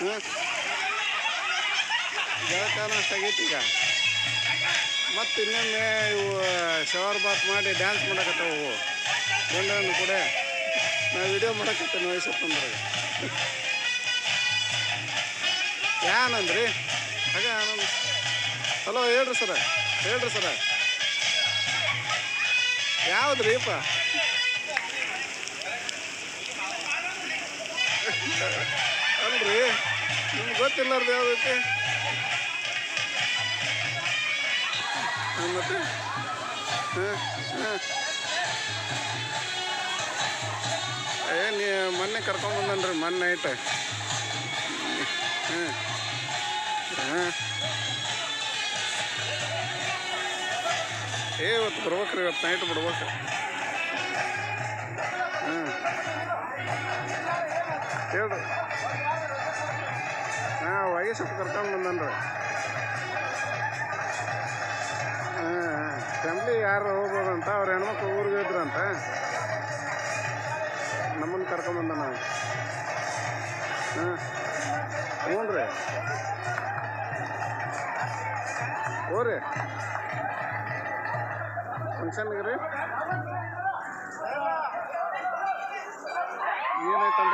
ಹಾಂ ಜಳಕ ನಾಷ್ಟ ಆಗೈತಿ ಈಗ. ಮತ್ತು ಇನ್ನೊಮ್ಮೆ ಇವು ಶವರ್ ಬಾತ್ ಮಾಡಿ ಡ್ಯಾನ್ಸ್ ಮಾಡಕತ್ತವು ಗಂಡನ ಕೂಡ. ನಾ ವಿಡಿಯೋ ಮಾಡಕತ್ತೇನೆ ವಯಸ್ಸಪ್ಪಂದ್ರಾಗ. ಏನಂದ್ರಿ ಹಾಗೆ ಆನಂದ್. ಹಲೋ ಹೇಳ್ರಿ ಸರ, ಹೇಳ್ರಿ ಸರ. ಯಾವುದ್ರೀಪ ಅಲ್ರಿ ನಿಮ್ಗೆ ಗೊತ್ತಿಲ್ಲಾರ್ದು ಯಾವ್ದೈತಿ ಮತ್ತೆ? ಹಾಂ ಹಾಂ ನೀ ಮೊನ್ನೆ ಕರ್ಕೊಂಬಂದನ್ರಿ ಮೊನ್ನೆ ನೈಟ್. ಹಾಂ ಹಾಂ ಇವತ್ತು ಬರ್ಬೇಕ್ರಿ, ಇವತ್ತು ನೈಟ್ ಬಿಡ್ಬೇಕು. ಹಾಂ ಹೇಳ್ರಿ. ಹಾಂ ಹೊಗೆ ಸ್ವಲ್ಪ ಕರ್ಕೊಂಡು ಬಂದನ್ರಿ. ಹಾಂ ಫ್ಯಾಮ್ಲಿ ಯಾರು ಹೋಗ್ಬೋದಂತ, ಅವ್ರ ಹೆಣ್ಮಕ್ಳು ಊರಿಗೆ ಇದ್ರಂತ, ನಮ್ಮನ್ನು ಕರ್ಕೊಂಬಂದ ನಾವು. ಹಾಂ ಹ್ಞೂ ರೀ, ಹೋರಿ ಫಂಕ್ಷನ್ಗೆ ರೀ. ಏನಾಯ್ತಂದ್ರೆ